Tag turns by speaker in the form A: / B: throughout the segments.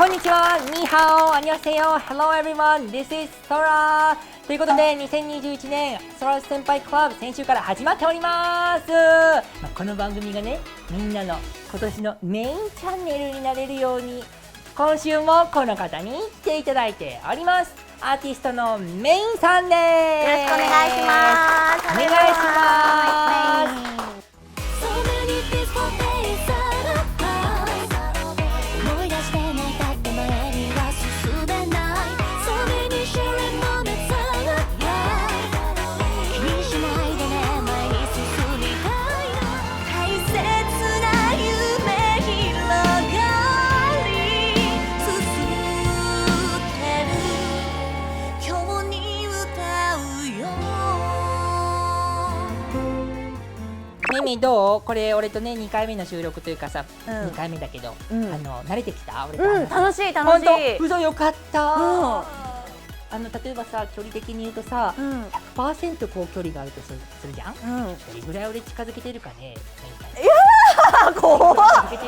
A: んにちは、ニーハオ、アニョセヨ、Hello everyone, this is Sora ということで、2021年Sora先輩クラブ先週から始まっております。この番組がね、みんなの今年のメインチャンネルになれるように、今週もこの方に来ていただいております。アーティストのメインさんです。
B: よろしくお願いします。
A: お願いします。ミミどう？これ俺とね2回目の収録というかさ、2回目だけど、慣れてきた？俺と
B: 楽しい楽しい。
A: 本当？嘘よかった。例えばさ、距離的に言うとさ、100% こう距離があるとするじゃん。どれぐらい俺近づけてるかね。
B: 怖っ。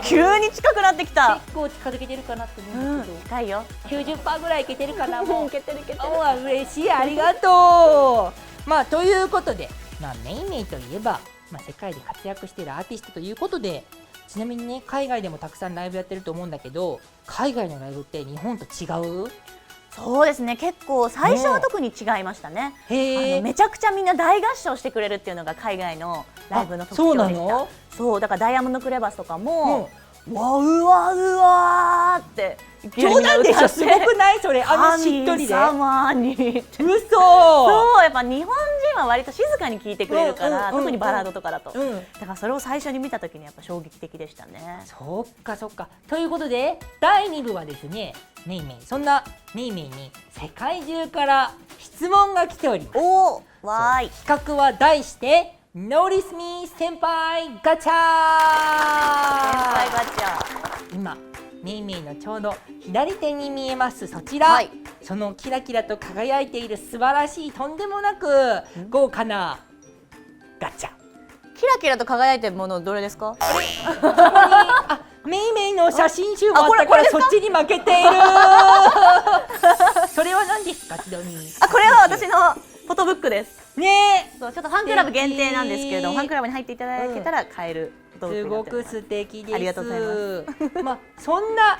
B: 急に近くなってきた。
A: 結構近づけてるかなって思うんだけど。
B: 近いよ。
A: 90% ぐらいいけてるかな。もう
B: いけてるいけてる。
A: 嬉しい、ありがとう。ということで、メイメイといえば。世界で活躍しているアーティストということで、ちなみにね、海外でもたくさんライブやってると思うんだけど、海外のライブって日本と違う？
B: そうですね、結構最初は特に違いましたね。めちゃくちゃみんな大合唱してくれるっていうのが海外のライブの特徴でした。そうだからダイヤモンドクレバスとかも、わうわうわーって
A: 冗談でしょ。すごくない？それしっとりで。
B: 神様に
A: 嘘。
B: そう、やっぱ日本人は割と静かに聴いてくれるから、特にバラードとかだと、だからそれを最初に見た時にやっぱ衝撃的でしたね。
A: そっかそっか。ということで第2部はですね、メイメイ、そんなメイメイに世界中から質問が来ております。
B: おー、わーい。
A: 企画は題してNotice Me 先輩ガチャ。先
B: 輩ガチャ。
A: 今メイメイのちょうど左手に見えますそちら、そのキラキラと輝いている素晴らしいとんでもなく豪華なガチャ。
B: キラキラと輝いてるものどれですか？
A: メイメイの写真集もあったからそっちに負けている。それは何ですか？ちなみに
B: これは私のフォトブックです
A: ね。
B: そう、ちょっとファンクラブ限定なんですけれども、ファンクラブに入っていただけたら買えるフォトブックになってます。
A: すごく素敵です。
B: ありがとうございます。
A: そんな、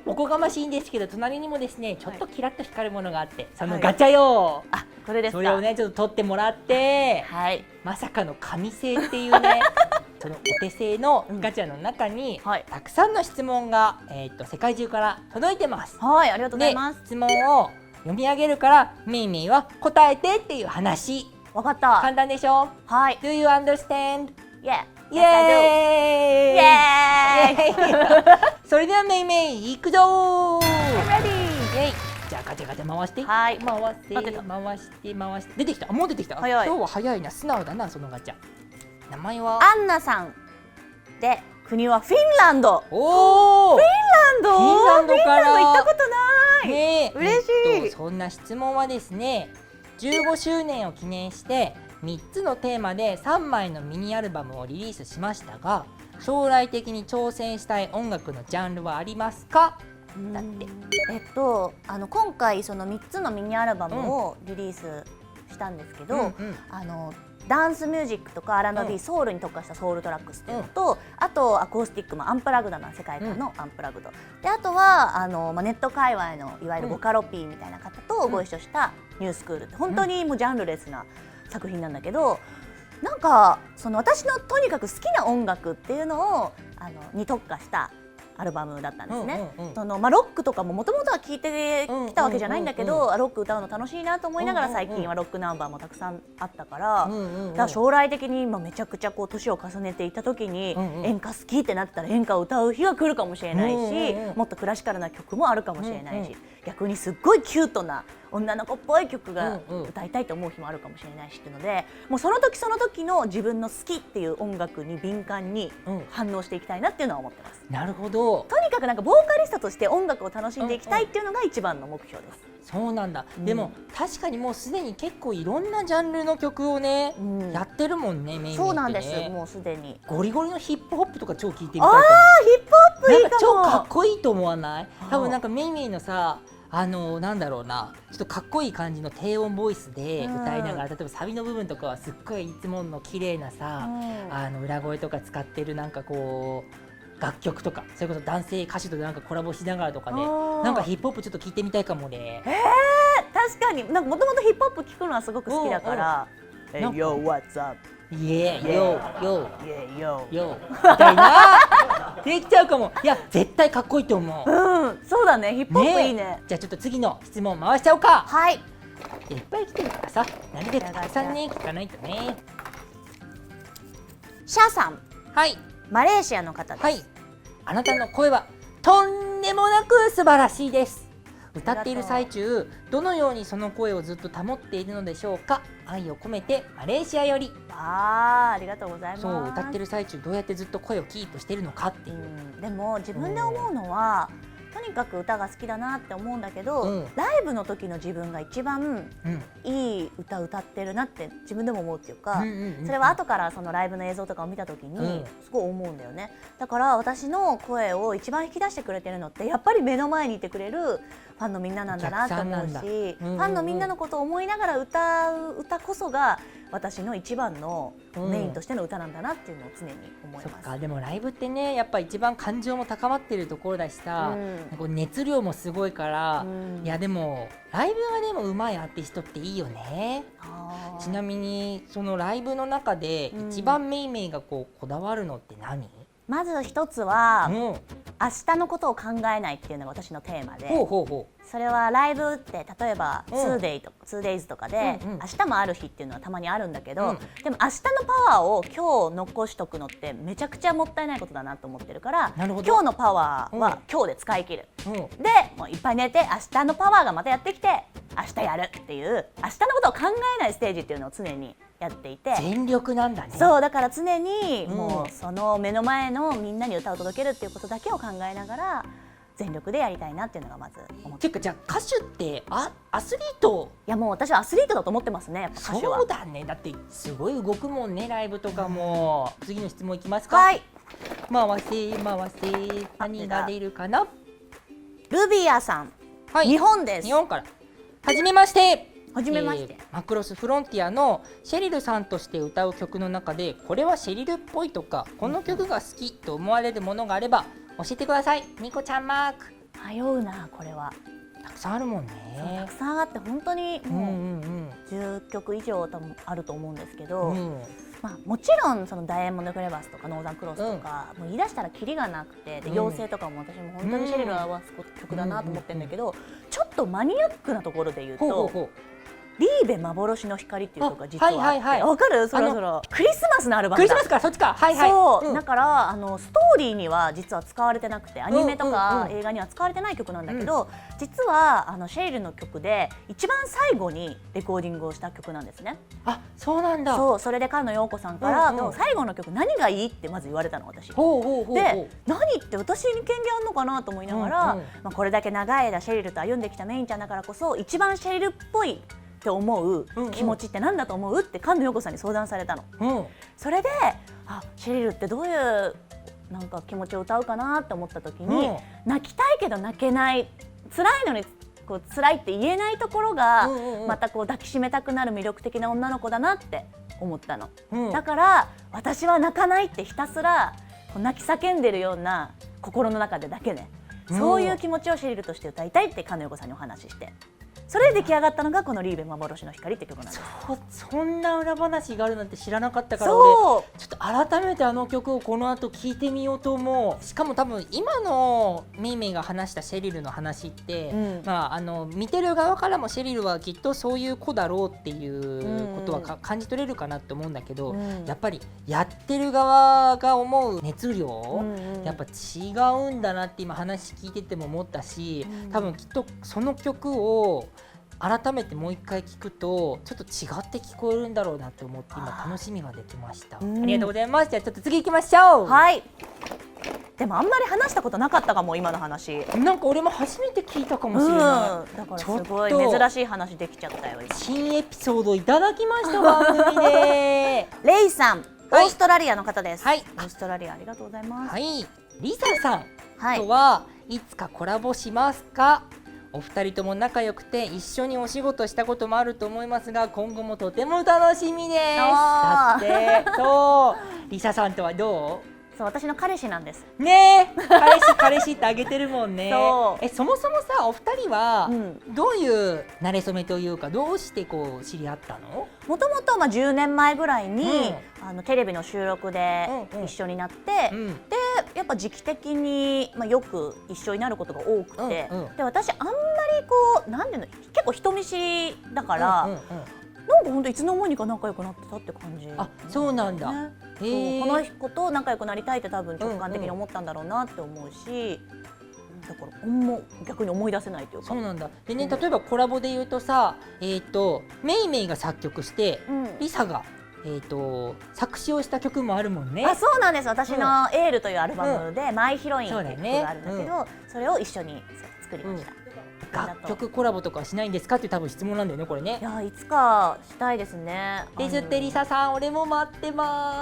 A: おこがましいんですけど、隣にもですねちょっとキラッと光るものがあって、そのガチャよ。
B: これですか？
A: それをねちょっと取ってもらって、まさかの紙製っていうねそのお手製のガチャの中に、たくさんの質問が、世界中から届いてます。
B: ありがとうございます。
A: 質問を読み上げるからメイメイは答えてっていう話。
B: わかった。
A: 簡単でしょ？
B: はい。
A: Do you understand?
B: Yeah.
A: イエーイ。それではメイメイ行くぞー。
B: Ready。
A: じゃあガチャガチャ回して、
B: 回
A: して出てきた。もう出てきた。今日は早いな、素直だなそのガチャ。名前は
B: アンナさんで、国はフィンランド。
A: おお、フィンランドから
B: 行ったことない。嬉しい。
A: そんな質問はですね、15周年を記念して3つのテーマで3枚のミニアルバムをリリースしましたが、将来的に挑戦したい音楽のジャンルはありますか？だって。
B: 今回その3つのミニアルバムをリリースしたんですけど、ダンスミュージックとか R&B、ソウルに特化したソウルトラックスっていうのと、あとアコースティックもアンプラグドな世界観のアンプラグドで、あとはネット界隈のいわゆるボカロ P みたいな方とご一緒したニュースクールって、本当にもうジャンルレスな作品なんだけど、なんかその私のとにかく好きな音楽っていうのをに特化したアルバムだったんですね。ロックとかももともとは聴いてきたわけじゃないんだけど、ロック歌うの楽しいなと思いながら、最近はロックナンバーもたくさんあったから、だから将来的にめちゃくちゃこう年を重ねていった時に演歌好きってなったら演歌を歌う日が来るかもしれないし、もっとクラシカルな曲もあるかもしれないし、逆にすっごいキュートな女の子っぽい曲が歌いたいと思う日もあるかもしれないしっていうので、もうその時その時の自分の好きっていう音楽に敏感に反応していきたいなっていうのは思ってます。
A: なるほど。
B: とにかくなんかボーカリストとして音楽を楽しんでいきたいっていうのが一番の目標です。
A: そうなんだ。でも確かにもうすでに結構いろんなジャンルの曲をね、やってるもんね、メインでね。
B: そうなんです。もうすでに
A: ゴリゴリのヒップホップとか超聴いてみたいと思う。
B: ヒップホップいいかも。
A: なんか超かっこいいと思わない？多分
B: あ
A: なんかメイメイのさなんだろうな、ちょっとかっこいい感じの低音ボイスで歌いながら、例えばサビの部分とかはすっごいいつもの綺麗なさ、裏声とか使ってるなんかこう楽曲とか、それこそ男性歌手となんかコラボしながらとかね、なんかヒップホップちょっと聞いてみたいかもね。
B: 確かに、なんかもともとヒップホップ聞くのはすごく好きだから「
A: なんか
B: Yo, what's up?
A: イエーヨーヨー
B: Yeah, yo」
A: ヨーみたいなできちゃうかも。いや絶対かっこいいと思う。
B: そうだね、ヒップホップいいね。
A: じゃあちょっと次の質問回しちゃおうか。
B: はい、
A: いっぱい来てるからさ、なるべくたくさんね聞かないとね。
B: シャさん、
A: はい
B: マレーシアの方です。
A: はい、あなたの声はとんでもなく素晴らしいです。歌っている最中、どのようにその声をずっと保っているのでしょうか。愛を込めてマレーシアより。
B: ありがとうございます。
A: そう歌ってる最中どうやってずっと声をキープしてるのかっていう、
B: でも自分で思うのは、とにかく歌が好きだなって思うんだけど、ライブの時の自分が一番いい歌歌ってるなって自分でも思うっていうか、それは後からそのライブの映像とかを見た時にすごい思うんだよね。だから私の声を一番引き出してくれてるのってやっぱり目の前にいてくれるファンのみんななんだなって思うし、ファンのみんなのことを思いながら歌う歌こそが私の一番のメインとしての歌なんだなっていうのを常に思います。
A: そっか、でもライブってね、やっぱ一番感情も高まってるところだしさ、こう熱量もすごいから、いやでもライブがでも上手いアーティストっていいよね。ちなみにそのライブの中で一番メイメイがこだわるのって何？
B: まず一つは、明日のことを考えないっていうのが私のテーマで、それはライブって例えば 2days とかで、明日もある日っていうのはたまにあるんだけど、でも明日のパワーを今日残しとくのってめちゃくちゃもったいないことだなと思ってるから、今日のパワーは今日で使い切る、でもういっぱい寝て明日のパワーがまたやってきて明日やるっていう明日のことを考えないステージっていうのを常にやっていて、
A: 全力なんだね。
B: そうだから常にもうその目の前のみんなに歌を届けるっていうことだけを考えながら全力でやりたいなっていうのがまず思って。
A: ていうかじゃあ歌手ってアスリート？
B: いやもう私はアスリートだと思ってますね、やっぱ歌手は。
A: そうだね、だってすごい動くもんね、ライブとかも。次の質問いきますか。
B: はい、
A: 回せ何が出るかな。
B: ルビアさん、
A: はい、
B: 日本です。
A: 日本から。はじめまして。
B: はじめまして。
A: マクロスフロンティアのシェリルさんとして歌う曲の中で、これはシェリルっぽいとかこの曲が好きと思われるものがあれば教えてください。ニコちゃんマーク。
B: 迷うな、これは。
A: たくさんあるもん
B: た
A: ね。
B: くさんあって本当にもう10曲以上多分あると思うんですけど、もちろんそのダイヤモンド・クレバスとかノーザン・クロスとか、もう言い出したらキリがなくて、で妖精とかも私も本当にシェリルを表す曲だなと思ってるんだけど、ちょっとマニアックなところで言うとリーベ幻の光っていう曲が実はあって、わかる？そろそろクリスマスのアルバムだ。
A: クリスマスか、そっちか。はいはい。
B: そう、だからストーリーには実は使われてなくて、アニメとか映画には使われてない曲なんだけど、実はシェリルの曲で一番最後にレコーディングをした曲なんですね。
A: あ、そうなんだ。
B: そう、それで菅野陽子さんから最後の曲何がいいってまず言われたの、私。で、何って私に権利あんのかなと思いながら、これだけ長い間シェリルと歩んできたメインちゃんだからこそ一番シェリルっぽいって思う気持ちって何だと思うって菅野陽子さんに相談されたの。それでシェリルってどういうなんか気持ちを歌うかなって思った時に、泣きたいけど泣けない、辛いのにこう辛いって言えないところがまたこう抱きしめたくなる魅力的な女の子だなって思ったの。だから私は泣かないってひたすらこう泣き叫んでるような心の中でだけね、そういう気持ちをシェリルとして歌いたいって菅野陽子さんにお話しして、それで出来上がったのがこのリーベ幻の光って曲なんです。
A: そんな裏話があるなんて知らなかったから、俺ちょっと改めてあの曲をこの後聴いてみようと思う。しかも多分今のメイメイが話したシェリルの話って、見てる側からもシェリルはきっとそういう子だろうっていうことは感じ取れるかなって思うんだけど、やっぱりやってる側が思う熱量、やっぱ違うんだなって今話聞いてても思ったし、多分きっとその曲を改めてもう一回聞くとちょっと違って聞こえるんだろうなと思って今楽しみができました。ありがとうございます。じゃあちょっと次行きましょう。
B: はい。でもあんまり話したことなかったかも、今の話。
A: なんか俺も初めて聞いたかもしれない。
B: だからすごい珍しい話できちゃったよ。
A: 新エピソードいただきました番組で。
B: レイさん、オーストラリアの方です。
A: はい。
B: オーストラリアありがとうございます。
A: はい。リサさん。
B: はい
A: とはいつかコラボしますか？お二人とも仲良くて一緒にお仕事したこともあると思いますが、今後もとても楽しみです。だ
B: あ
A: ってそう、リサさんとはど
B: そう、私の彼氏なんです。
A: う？ねえ、彼氏ってあげてるもんね。
B: そう
A: そもそもさ、お二人は
B: うん
A: どういう馴れ初めというか、どうしてこう知り合ったの？
B: もともと10年前ぐらいに、テレビの収録で
A: うんうん
B: 一緒になって、
A: うん
B: でやっぱ時期的に、よく一緒になることが多くて、
A: うんうん
B: で私あんまりこうなんていうの、結構人見知りだから、
A: うんうんうん
B: なんか本当いつの間にか仲良くなってたって感じ、
A: あ、そうなんだ。
B: ね
A: へえ。
B: そうこの子と仲良くなりたいって多分直感的に思ったんだろうなって思うし、だから逆に思い出せないというか。
A: そうなんだ。でね、例えばコラボで言うとさ、メイメイが作曲して、
B: うん
A: リサが作詞をした曲もあるもんね。
B: あ、そうなんです。私のエールというアルバムで、マイヒロインっていう曲があるんだけど、それを一緒に作りました。
A: 楽曲コラボとかはしないんですかっていう多分質問なんだよね、これね
B: い。や、いつかしたいですね。
A: ですってリサさん、俺も待ってま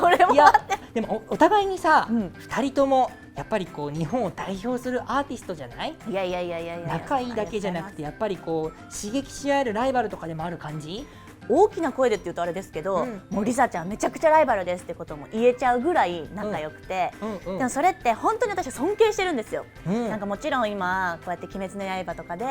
B: 俺も
A: す。いや、でもお互いにさ、
B: うん
A: 二人ともやっぱりこう日本を代表するアーティストじゃない？
B: いやいやいやいやいや、
A: 仲いいだけじゃなくて、やっぱりこう刺激し合えるライバルとかでもある感じ？
B: 大きな声でって言うとあれですけど、もうリサちゃんめちゃくちゃライバルですってことも言えちゃうぐらい仲良くて、でもそれって本当に私は尊敬してるんですよ。なんかもちろん今こうやって「鬼滅の刃」とかで、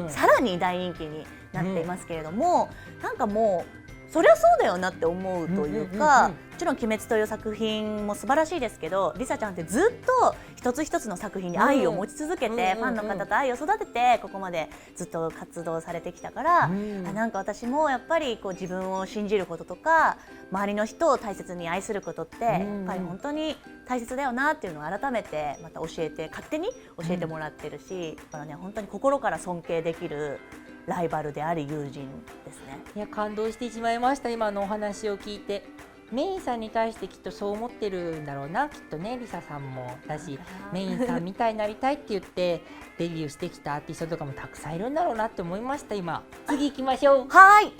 B: さらに大人気になっていますけれども、なんかもうそりゃそうだよなって思うというか、もちろん「鬼滅」という作品も素晴らしいですけど、リサちゃんってずっと一つ一つの作品に愛を持ち続けて、ファンの方と愛を育ててここまでずっと活動されてきたから、なんか私もやっぱりこう自分を信じることとか周りの人を大切に愛することってやっぱり本当に大切だよなっていうのを改めてまた勝手に教えてもらってるし、だからね、本当に心から尊敬できるライバルであり友人ですね。
A: いや、感動してしまいました、今のお話を聞いて。メインさんに対してきっとそう思ってるんだろうな、きっとね。リサさんもだし、メインさんみたいになりたいって言ってデビューしてきたアーティストとかもたくさんいるんだろうなって思いました。今次行きましょう。
B: はい、
A: っ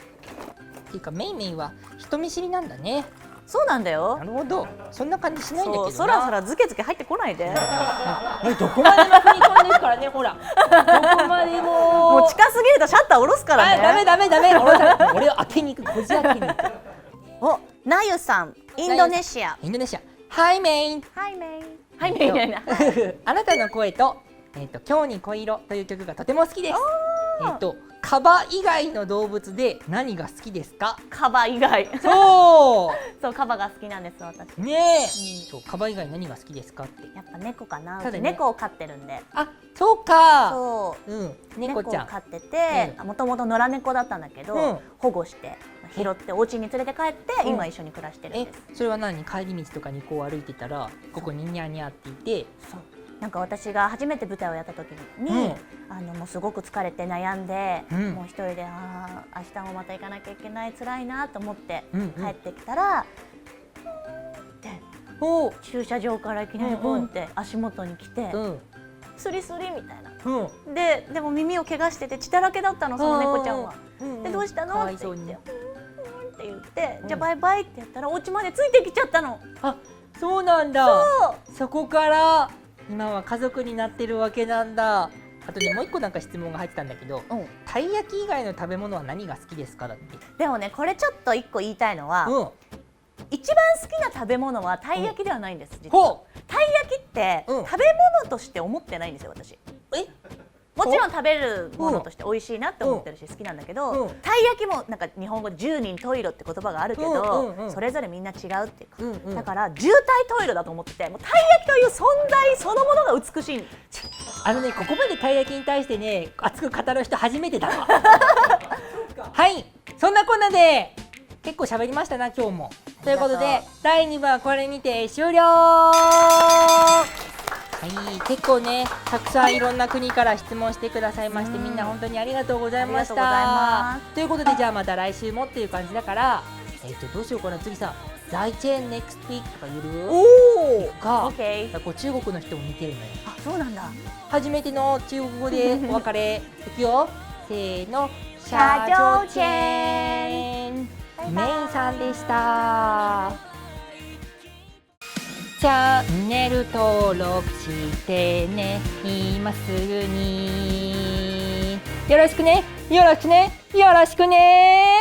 A: ていうかメイメイは人見知りなんだね。
B: そうなんだよ
A: な。るほど、そんな感じしないんだけどな。
B: そらそらズケズケ入ってこないで。
A: どこまでも踏み込んでるからね、ほら。どこまでも。
B: もう近すぎるとシャッター下ろすからね。
A: ダメダメダメ。俺を開けに行く、こじ開けに行く。
B: お、ナユさん、インドネシア。
A: インドネシア。ハイメイン。
B: はいメイン。はいメインやな。
A: あなたの声と今日に恋色という曲がとても好きです。カバ以外の動物で何が好きですか？
B: カバ以外。
A: そ
B: そう、カバが好きなんです私。
A: うねえ、そう、カバ以外何が好きですかって。
B: やっぱ猫かな。
A: ただね、
B: 猫を飼ってるんで。
A: あ、そうか。
B: そう。
A: 猫ちゃん。
B: 猫を飼ってて、もともと野良猫だったんだけど、保護して拾ってお家に連れて帰って、今一緒に暮らしてるんです。
A: それは何？帰り道とかにこう歩いてたらここにニャーニャーっていて。
B: そう。なんか私が初めて舞台をやった時に、もうすごく疲れて悩んで、もう一人で明日もまた行かなきゃいけない、辛いなと思って帰ってきたら、って駐車場からいきなりボンって足元に来て、スリスリみたいな、でも耳を怪我してて血だらけだったの、その猫ちゃんは。で、どうしたのって言ってって言って、じゃあバイバイってやったらお家までついてきちゃったの。
A: あ、そうなんだ。そこから今は家族になってるわけなんだ。あとね、もう一個なんか質問が入ってたんだけど、たい焼き以外の食べ物は何が好きですかだって。
B: でもね、これちょっと一個言いたいのは、一番好きな食べ物はたい焼きではないんです。実はたい焼きって食べ物として思ってないんですよ、私。もちろん食べるものとして美味しいなって思ってるし好きなんだけど、たい焼きもなんか日本語で十人十色って言葉があるけど、それぞれみんな違うっていうか、だから渋滞十色だと思ってて、もうたい焼きという存在そのものが美しい。
A: ここまでたい焼きに対してね、熱く語る人初めてだわ。はい、そんなこんなで結構喋りましたな、今日も。ということで第2部はこれにて終了。はい、結構ね、たくさんいろんな国から質問してくださいまして、みんな本当にありがとうございました。ということで、じゃあまた来週もっていう感じだから、どうしようかな、次さ、在チェーンネクストウィークとか言う？
B: お
A: か、
B: ー、
A: こう中国の人も似てるのよ。
B: あ、そうなんだ。
A: 初めての中国語でお別れいくよ。せーの、
B: シャジョーチェーン。
A: メインさんでした。チャンネル登録してね、今すぐに。よろしくね、よろしくね、よろしくね。